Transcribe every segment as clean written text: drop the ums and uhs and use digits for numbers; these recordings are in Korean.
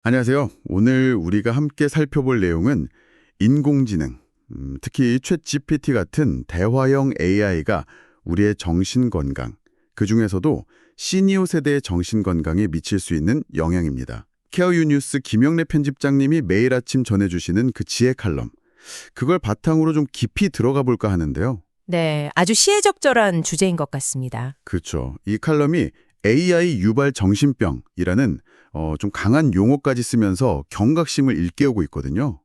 안녕하세요. 오늘 우리가 함께 살펴볼 내용은 인공지능, 특히 챗 GPT 같은 대화형 AI가 우리의 정신건강, 그중에서도 시니어 세대의 정신건강에 미칠 수 있는 영향입니다. 케어유 뉴스 김영래 편집장님이 매일 아침 전해주시는 그 지혜 칼럼, 그걸 바탕으로 좀 깊이 들어가 볼까 하는데요. 네, 아주 시의적절한 주제인 것 같습니다. 그렇죠. 이 칼럼이 AI 유발 정신병이라는 좀 강한 용어까지 쓰면서 경각심을 일깨우고 있거든요.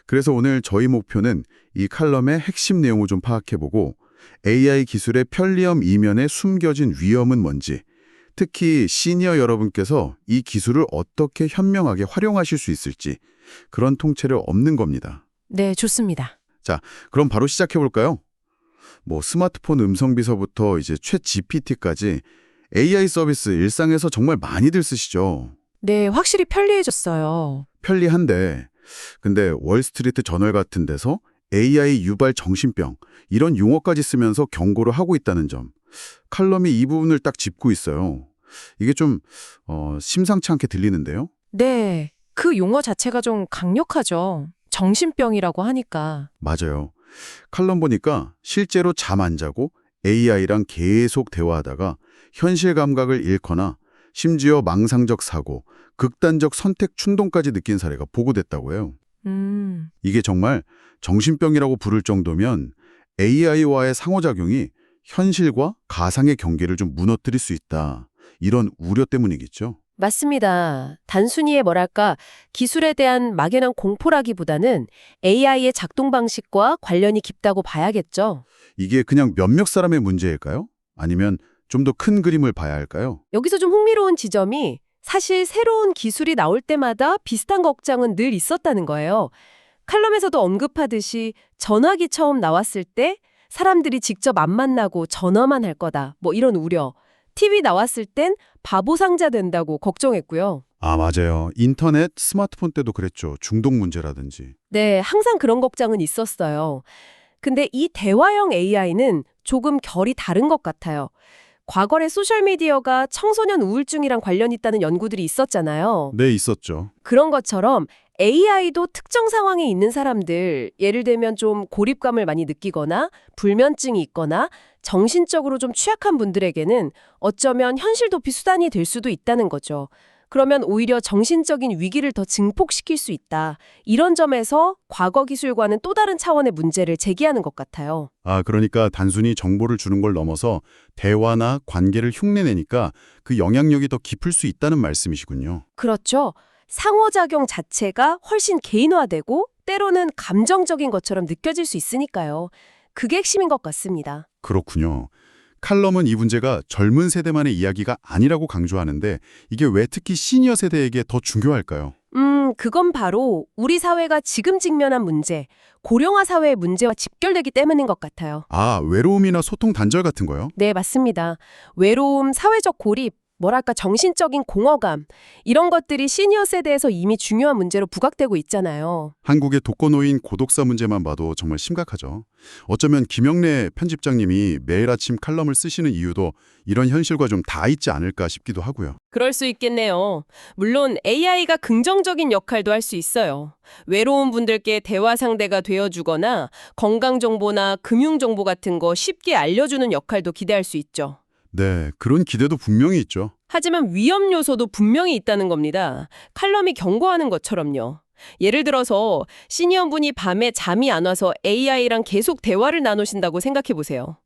그래서 오늘 저희 목표는 이 칼럼의 핵심 내용을 좀 파악해보고 AI 기술의 편리함 이면에 숨겨진 위험은 뭔지, 특히 시니어 여러분께서 이 기술을 어떻게 현명하게 활용하실 수 있을지 그런 통찰을 얻는 겁니다. 네, 좋습니다. 자, 그럼 바로 시작해볼까요? 스마트폰 음성 비서부터 이제 챗 GPT까지 AI 서비스 일상에서 정말 많이들 쓰시죠. 네, 확실히 편리해졌어요. 편리한데, 근데 월스트리트 저널 같은 데서 AI 유발 정신병 이런 용어까지 쓰면서 경고를 하고 있다는 점. 칼럼이 이 부분을 딱 짚고 있어요. 이게 좀 심상치 않게 들리는데요. 네, 그 용어 자체가 좀 강력하죠. 정신병이라고 하니까. 맞아요. 칼럼 보니까 실제로 잠 안 자고 AI랑 계속 대화하다가 현실 감각을 잃거나 심지어 망상적 사고, 극단적 선택 충동까지 느낀 사례가 보고됐다고 해요. 이게 정말 정신병이라고 부를 정도면 AI와의 상호작용이 현실과 가상의 경계를 좀 무너뜨릴 수 있다. 이런 우려 때문이겠죠. 맞습니다. 단순히 뭐랄까, 기술에 대한 막연한 공포라기보다는 AI의 작동 방식과 관련이 깊다고 봐야겠죠. 이게 그냥 몇몇 사람의 문제일까요? 아니면 좀 더 큰 그림을 봐야 할까요? 여기서 좀 흥미로운 지점이 사실 새로운 기술이 나올 때마다 비슷한 걱정은 늘 있었다는 거예요. 칼럼에서도 언급하듯이 전화기 처음 나왔을 때 사람들이 직접 안 만나고 전화만 할 거다. 이런 우려. TV 나왔을 땐 바보 상자 된다고 걱정했고요. 아, 맞아요. 인터넷, 스마트폰 때도 그랬죠. 중독 문제라든지. 네, 항상 그런 걱정은 있었어요. 근데 이 대화형 AI는 조금 결이 다른 것 같아요. 과거에 소셜미디어가 청소년 우울증이랑 관련 있다는 연구들이 있었잖아요. 네, 있었죠. 그런 것처럼 AI도 특정 상황에 있는 사람들, 예를 들면 좀 고립감을 많이 느끼거나 불면증이 있거나 정신적으로 좀 취약한 분들에게는 어쩌면 현실 도피 수단이 될 수도 있다는 거죠. 그러면 오히려 정신적인 위기를 더 증폭시킬 수 있다. 이런 점에서 과거 기술과는 또 다른 차원의 문제를 제기하는 것 같아요. 아, 그러니까 단순히 정보를 주는 걸 넘어서 대화나 관계를 흉내내니까 그 영향력이 더 깊을 수 있다는 말씀이시군요. 그렇죠. 상호작용 자체가 훨씬 개인화되고 때로는 감정적인 것처럼 느껴질 수 있으니까요. 그게 핵심인 것 같습니다. 그렇군요. 칼럼은 이 문제가 젊은 세대만의 이야기가 아니라고 강조하는데 이게 왜 특히 시니어 세대에게 더 중요할까요? 그건 바로 우리 사회가 지금 직면한 문제, 고령화 사회의 문제와 직결되기 때문인 것 같아요. 아, 외로움이나 소통 단절 같은 거요? 네, 맞습니다. 외로움, 사회적 고립, 정신적인 공허감, 이런 것들이 시니어 세대에서 이미 중요한 문제로 부각되고 있잖아요. 한국의 독거노인 고독사 문제만 봐도 정말 심각하죠. 어쩌면 김영래 편집장님이 매일 아침 칼럼을 쓰시는 이유도 이런 현실과 좀 다 있지 않을까 싶기도 하고요. 그럴 수 있겠네요. 물론 AI가 긍정적인 역할도 할 수 있어요. 외로운 분들께 대화 상대가 되어주거나 건강정보나 금융정보 같은 거 쉽게 알려주는 역할도 기대할 수 있죠. 네, 그런 기대도 분명히 있죠. 하지만 위험 요소도 분명히 있다는 겁니다. 칼럼이 경고하는 것처럼요. 예를 들어서 시니어분이 밤에 잠이 안 와서 AI랑 계속 대화를 나누신다고 생각해 보세요.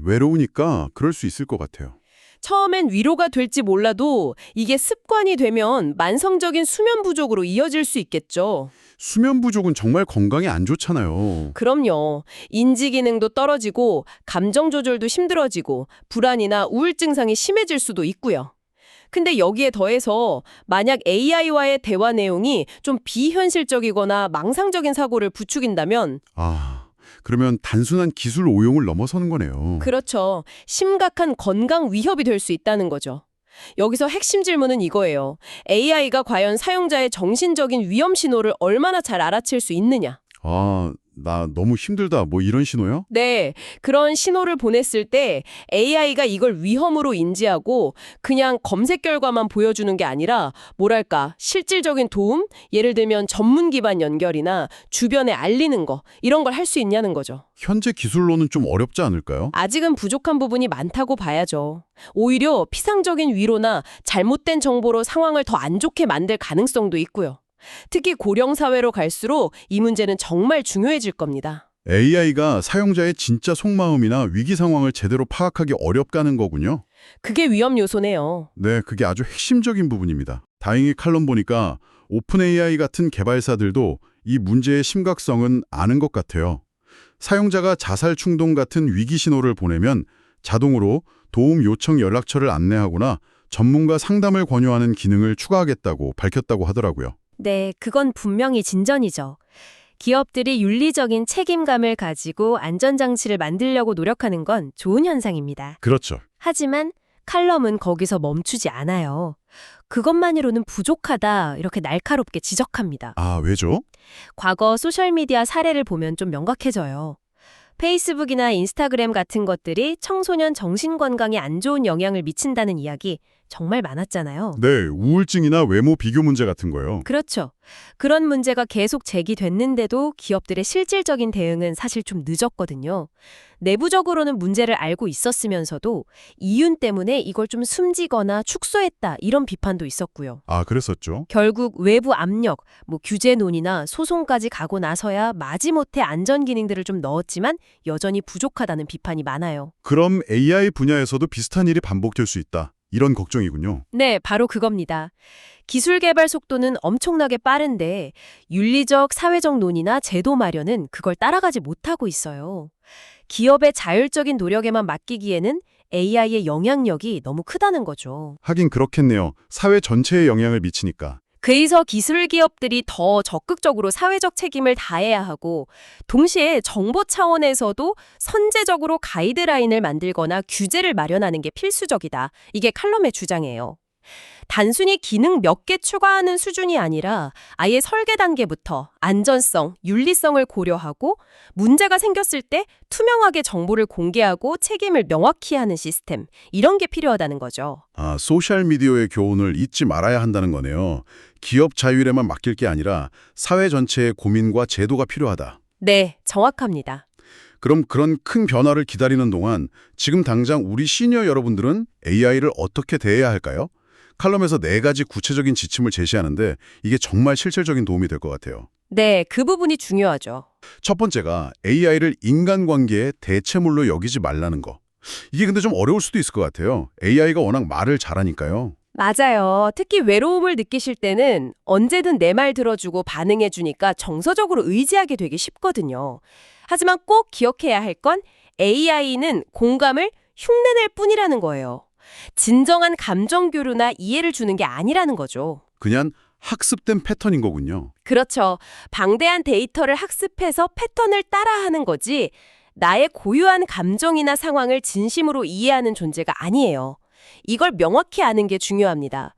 외로우니까 그럴 수 있을 것 같아요. 처음엔 위로가 될지 몰라도 이게 습관이 되면 만성적인 수면 부족으로 이어질 수 있겠죠. 수면 부족은 정말 건강에 안 좋잖아요. 그럼요. 인지 기능도 떨어지고 감정 조절도 힘들어지고 불안이나 우울 증상이 심해질 수도 있고요. 근데 여기에 더해서 만약 AI와의 대화 내용이 좀 비현실적이거나 망상적인 사고를 부추긴다면 아, 그러면 단순한 기술 오용을 넘어서는 거네요. 그렇죠. 심각한 건강 위협이 될 수 있다는 거죠. 여기서 핵심 질문은 이거예요. AI가 과연 사용자의 정신적인 위험 신호를 얼마나 잘 알아챌 수 있느냐? 아, 나 너무 힘들다, 뭐 이런 신호요? 네, 그런 신호를 보냈을 때 AI가 이걸 위험으로 인지하고 그냥 검색 결과만 보여주는 게 아니라 뭐랄까 실질적인 도움? 예를 들면 전문 기반 연결이나 주변에 알리는 거 이런 걸 할 수 있냐는 거죠. 현재 기술로는 좀 어렵지 않을까요? 아직은 부족한 부분이 많다고 봐야죠. 오히려 피상적인 위로나 잘못된 정보로 상황을 더 안 좋게 만들 가능성도 있고요. 특히 고령 사회로 갈수록 이 문제는 정말 중요해질 겁니다. AI가 사용자의 진짜 속마음이나 위기 상황을 제대로 파악하기 어렵다는 거군요. 그게 위험 요소네요. 네, 그게 아주 핵심적인 부분입니다. 다행히 칼럼 보니까 오픈 AI 같은 개발사들도 이 문제의 심각성은 아는 것 같아요. 사용자가 자살 충동 같은 위기 신호를 보내면 자동으로 도움 요청 연락처를 안내하거나 전문가 상담을 권유하는 기능을 추가하겠다고 밝혔다고 하더라고요. 네, 그건 분명히 진전이죠. 기업들이 윤리적인 책임감을 가지고 안전장치를 만들려고 노력하는 건 좋은 현상입니다. 그렇죠. 하지만 칼럼은 거기서 멈추지 않아요. 그것만으로는 부족하다 이렇게 날카롭게 지적합니다. 아, 왜죠? 과거 소셜미디어 사례를 보면 좀 명확해져요. 페이스북이나 인스타그램 같은 것들이 청소년 정신건강에 안 좋은 영향을 미친다는 이야기 정말 많았잖아요. 네, 우울증이나 외모 비교 문제 같은 거요. 그렇죠. 그런 문제가 계속 제기됐는데도 기업들의 실질적인 대응은 사실 좀 늦었거든요. 내부적으로는 문제를 알고 있었으면서도 이윤 때문에 이걸 좀 숨기거나 축소했다 이런 비판도 있었고요. 아, 그랬었죠. 결국 외부 압력, 규제 논의나 소송까지 가고 나서야 마지못해 안전 기능들을 좀 넣었지만 여전히 부족하다는 비판이 많아요. 그럼 AI 분야에서도 비슷한 일이 반복될 수 있다. 이런 걱정이군요. 네, 바로 그겁니다. 기술 개발 속도는 엄청나게 빠른데 윤리적, 사회적 논의나 제도 마련은 그걸 따라가지 못하고 있어요. 기업의 자율적인 노력에만 맡기기에는 AI의 영향력이 너무 크다는 거죠. 하긴 그렇겠네요. 사회 전체에 영향을 미치니까. 그래서 기술 기업들이 더 적극적으로 사회적 책임을 다해야 하고 동시에 정보 차원에서도 선제적으로 가이드라인을 만들거나 규제를 마련하는 게 필수적이다. 이게 칼럼의 주장이에요. 단순히 기능 몇 개 추가하는 수준이 아니라 아예 설계 단계부터 안전성, 윤리성을 고려하고 문제가 생겼을 때 투명하게 정보를 공개하고 책임을 명확히 하는 시스템, 이런 게 필요하다는 거죠. 아, 소셜미디어의 교훈을 잊지 말아야 한다는 거네요. 기업 자율에만 맡길 게 아니라 사회 전체의 고민과 제도가 필요하다. 네, 정확합니다. 그럼 그런 큰 변화를 기다리는 동안 지금 당장 우리 시니어 여러분들은 AI를 어떻게 대해야 할까요? 칼럼에서 4가지 구체적인 지침을 제시하는데 이게 정말 실질적인 도움이 될 것 같아요. 네, 그 부분이 중요하죠. 첫 번째가 AI를 인간관계의 대체물로 여기지 말라는 거. 이게 근데 좀 어려울 수도 있을 것 같아요. AI가 워낙 말을 잘하니까요. 맞아요. 특히 외로움을 느끼실 때는 언제든 내 말 들어주고 반응해주니까 정서적으로 의지하게 되기 쉽거든요. 하지만 꼭 기억해야 할 건 AI는 공감을 흉내낼 뿐이라는 거예요. 진정한 감정 교류나 이해를 주는 게 아니라는 거죠. 그냥 학습된 패턴인 거군요. 그렇죠. 방대한 데이터를 학습해서 패턴을 따라하는 거지 나의 고유한 감정이나 상황을 진심으로 이해하는 존재가 아니에요. 이걸 명확히 아는 게 중요합니다.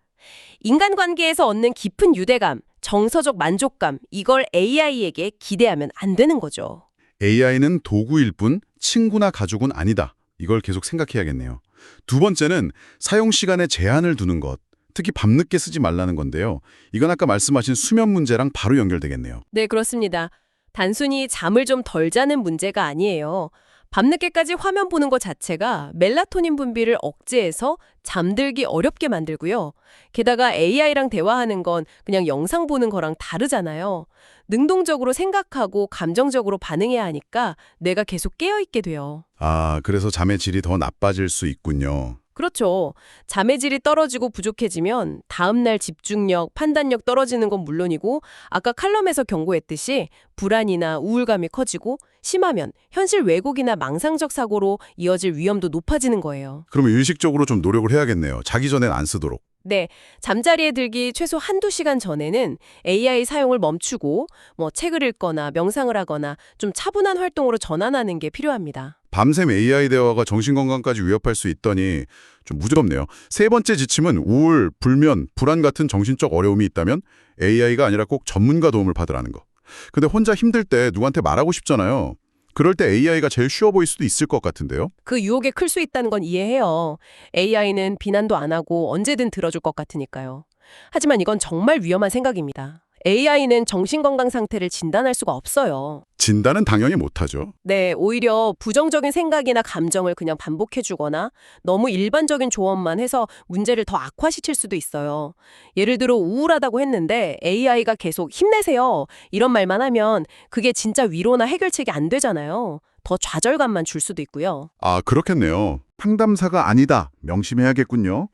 인간관계에서 얻는 깊은 유대감, 정서적 만족감, 이걸 AI에게 기대하면 안 되는 거죠. AI는 도구일 뿐 친구나 가족은 아니다. 이걸 계속 생각해야겠네요. 두 번째는 사용 시간에 제한을 두는 것. 특히 밤늦게 쓰지 말라는 건데요. 이건 아까 말씀하신 수면 문제랑 바로 연결되겠네요. 네, 그렇습니다. 단순히 잠을 좀 덜 자는 문제가 아니에요. 밤늦게까지 화면 보는 것 자체가 멜라토닌 분비를 억제해서 잠들기 어렵게 만들고요. 게다가 AI랑 대화하는 건 그냥 영상 보는 거랑 다르잖아요. 능동적으로 생각하고 감정적으로 반응해야 하니까 뇌가 계속 깨어있게 돼요. 아, 그래서 잠의 질이 더 나빠질 수 있군요. 그렇죠. 잠의 질이 떨어지고 부족해지면 다음날 집중력, 판단력 떨어지는 건 물론이고 아까 칼럼에서 경고했듯이 불안이나 우울감이 커지고 심하면 현실 왜곡이나 망상적 사고로 이어질 위험도 높아지는 거예요. 그러면 의식적으로 좀 노력을 해야겠네요. 자기 전엔 안 쓰도록. 네, 잠자리에 들기 최소 한두 시간 전에는 AI 사용을 멈추고 책을 읽거나 명상을 하거나 좀 차분한 활동으로 전환하는 게 필요합니다. 밤샘 AI 대화가 정신건강까지 위협할 수 있다니 좀 무섭네요. 세 번째 지침은 우울, 불면, 불안 같은 정신적 어려움이 있다면 AI가 아니라 꼭 전문가 도움을 받으라는 거. 근데 혼자 힘들 때 누구한테 말하고 싶잖아요. 그럴 때 AI가 제일 쉬워 보일 수도 있을 것 같은데요. 그 유혹에 클 수 있다는 건 이해해요. AI는 비난도 안 하고 언제든 들어줄 것 같으니까요. 하지만 이건 정말 위험한 생각입니다. AI는 정신건강 상태를 진단할 수가 없어요. 진단은 당연히 못하죠. 네, 오히려 부정적인 생각이나 감정을 그냥 반복해주거나 너무 일반적인 조언만 해서 문제를 더 악화시킬 수도 있어요. 예를 들어 우울하다고 했는데 AI가 계속 힘내세요 이런 말만 하면 그게 진짜 위로나 해결책이 안 되잖아요. 더 좌절감만 줄 수도 있고요. 아, 그렇겠네요. 상담사가 아니다. 명심해야겠군요.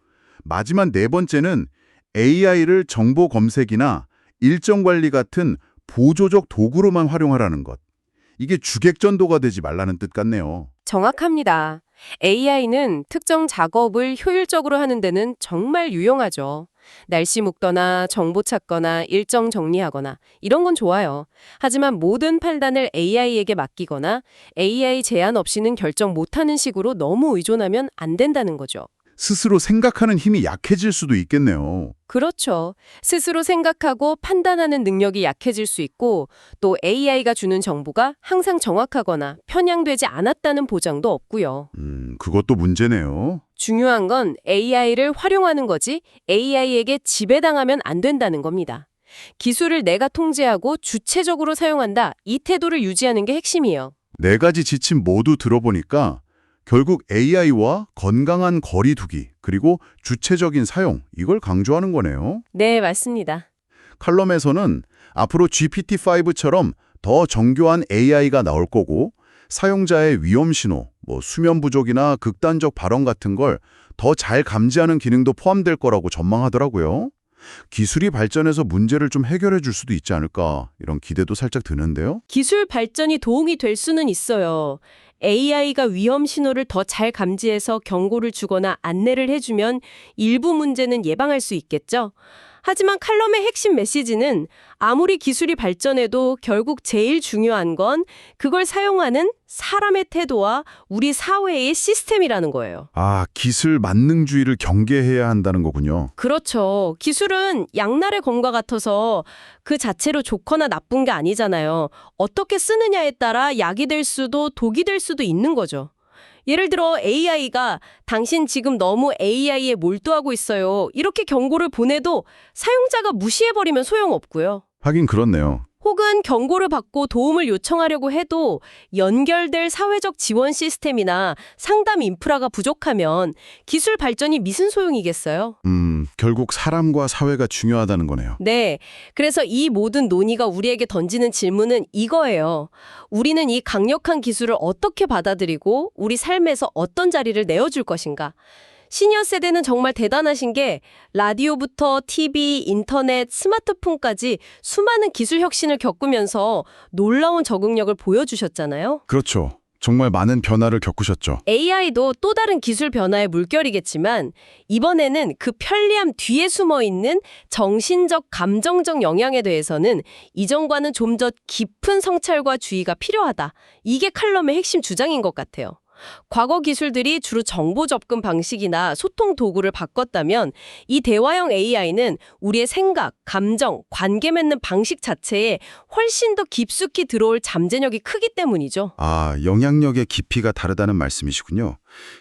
마지막 네 번째는 AI를 정보 검색이나 일정 관리 같은 보조적 도구로만 활용하라는 것. 이게 주객전도가 되지 말라는 뜻 같네요. 정확합니다. AI는 특정 작업을 효율적으로 하는 데는 정말 유용하죠. 날씨 묵거나 정보 찾거나 일정 정리하거나 이런 건 좋아요. 하지만 모든 판단을 AI에게 맡기거나 AI 제한 없이는 결정 못하는 식으로 너무 의존하면 안 된다는 거죠. 스스로 생각하는 힘이 약해질 수도 있겠네요. 그렇죠. 스스로 생각하고 판단하는 능력이 약해질 수 있고 또 AI가 주는 정보가 항상 정확하거나 편향되지 않았다는 보장도 없고요. 그것도 문제네요. 중요한 건 AI를 활용하는 거지 AI에게 지배당하면 안 된다는 겁니다. 기술을 내가 통제하고 주체적으로 사용한다. 이 태도를 유지하는 게 핵심이에요. 네 가지 지침 모두 들어보니까 결국 AI와 건강한 거리 두기, 그리고 주체적인 사용, 이걸 강조하는 거네요. 네, 맞습니다. 칼럼에서는 앞으로 GPT-5처럼 더 정교한 AI가 나올 거고 사용자의 위험 신호, 수면 부족이나 극단적 발언 같은 걸 더 잘 감지하는 기능도 포함될 거라고 전망하더라고요. 기술이 발전해서 문제를 좀 해결해 줄 수도 있지 않을까, 이런 기대도 살짝 드는데요. 기술 발전이 도움이 될 수는 있어요. AI가 위험 신호를 더 잘 감지해서 경고를 주거나 안내를 해주면 일부 문제는 예방할 수 있겠죠. 하지만 칼럼의 핵심 메시지는 아무리 기술이 발전해도 결국 제일 중요한 건 그걸 사용하는 사람의 태도와 우리 사회의 시스템이라는 거예요. 아, 기술 만능주의를 경계해야 한다는 거군요. 그렇죠. 기술은 양날의 검과 같아서 그 자체로 좋거나 나쁜 게 아니잖아요. 어떻게 쓰느냐에 따라 약이 될 수도 독이 될 수도 있는 거죠. 예를 들어 AI가 당신 지금 너무 AI에 몰두하고 있어요. 이렇게 경고를 보내도 사용자가 무시해버리면 소용없고요. 하긴 그렇네요. 혹은 경고를 받고 도움을 요청하려고 해도 연결될 사회적 지원 시스템이나 상담 인프라가 부족하면 기술 발전이 무슨 소용이겠어요? 결국 사람과 사회가 중요하다는 거네요. 네. 그래서 이 모든 논의가 우리에게 던지는 질문은 이거예요. 우리는 이 강력한 기술을 어떻게 받아들이고 우리 삶에서 어떤 자리를 내어줄 것인가? 시니어 세대는 정말 대단하신 게 라디오부터 TV, 인터넷, 스마트폰까지 수많은 기술 혁신을 겪으면서 놀라운 적응력을 보여주셨잖아요. 그렇죠. 정말 많은 변화를 겪으셨죠. AI도 또 다른 기술 변화의 물결이겠지만 이번에는 그 편리함 뒤에 숨어있는 정신적, 감정적 영향에 대해서는 이전과는 좀 더 깊은 성찰과 주의가 필요하다. 이게 칼럼의 핵심 주장인 것 같아요. 과거 기술들이 주로 정보 접근 방식이나 소통 도구를 바꿨다면 이 대화형 AI는 우리의 생각, 감정, 관계 맺는 방식 자체에 훨씬 더 깊숙이 들어올 잠재력이 크기 때문이죠. 아, 영향력의 깊이가 다르다는 말씀이시군요.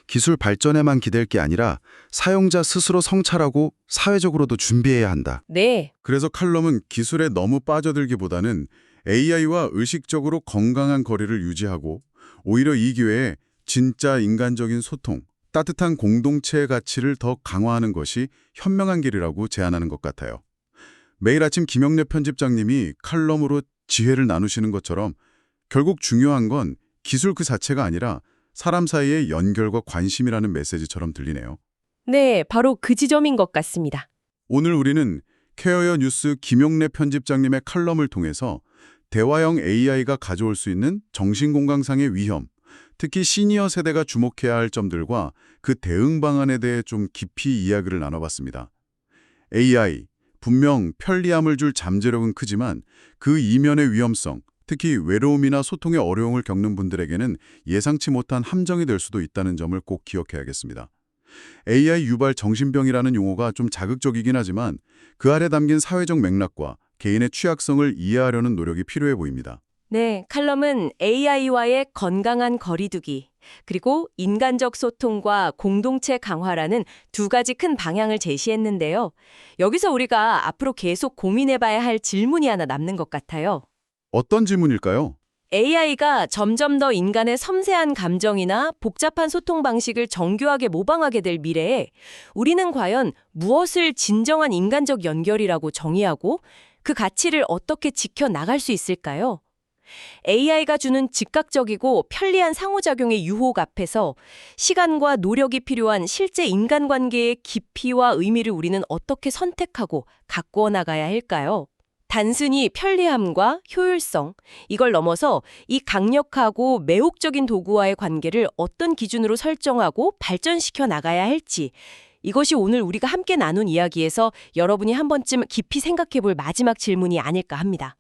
기술 발전에만 기댈 게 아니라 사용자 스스로 성찰하고 사회적으로도 준비해야 한다. 네. 그래서 칼럼은 기술에 너무 빠져들기보다는 AI와 의식적으로 건강한 거리를 유지하고 오히려 이 기회에 진짜 인간적인 소통, 따뜻한 공동체의 가치를 더 강화하는 것이 현명한 길이라고 제안하는 것 같아요. 매일 아침 김영래 편집장님이 칼럼으로 지혜를 나누시는 것처럼 결국 중요한 건 기술 그 자체가 아니라 사람 사이의 연결과 관심이라는 메시지처럼 들리네요. 네, 바로 그 지점인 것 같습니다. 오늘 우리는 케어여 뉴스 김영래 편집장님의 칼럼을 통해서 대화형 AI가 가져올 수 있는 정신건강상의 위험, 특히 시니어 세대가 주목해야 할 점들과 그 대응 방안에 대해 좀 깊이 이야기를 나눠봤습니다. AI, 분명 편리함을 줄 잠재력은 크지만 그 이면의 위험성, 특히 외로움이나 소통의 어려움을 겪는 분들에게는 예상치 못한 함정이 될 수도 있다는 점을 꼭 기억해야겠습니다. AI 유발 정신병이라는 용어가 좀 자극적이긴 하지만 그 아래 담긴 사회적 맥락과 개인의 취약성을 이해하려는 노력이 필요해 보입니다. 네, 칼럼은 AI와의 건강한 거리두기, 그리고 인간적 소통과 공동체 강화라는 두 가지 큰 방향을 제시했는데요. 여기서 우리가 앞으로 계속 고민해봐야 할 질문이 하나 남는 것 같아요. 어떤 질문일까요? AI가 점점 더 인간의 섬세한 감정이나 복잡한 소통 방식을 정교하게 모방하게 될 미래에 우리는 과연 무엇을 진정한 인간적 연결이라고 정의하고 그 가치를 어떻게 지켜나갈 수 있을까요? AI가 주는 즉각적이고 편리한 상호작용의 유혹 앞에서 시간과 노력이 필요한 실제 인간관계의 깊이와 의미를 우리는 어떻게 선택하고 가꾸어 나가야 할까요? 단순히 편리함과 효율성, 이걸 넘어서 이 강력하고 매혹적인 도구와의 관계를 어떤 기준으로 설정하고 발전시켜 나가야 할지, 이것이 오늘 우리가 함께 나눈 이야기에서 여러분이 한 번쯤 깊이 생각해 볼 마지막 질문이 아닐까 합니다.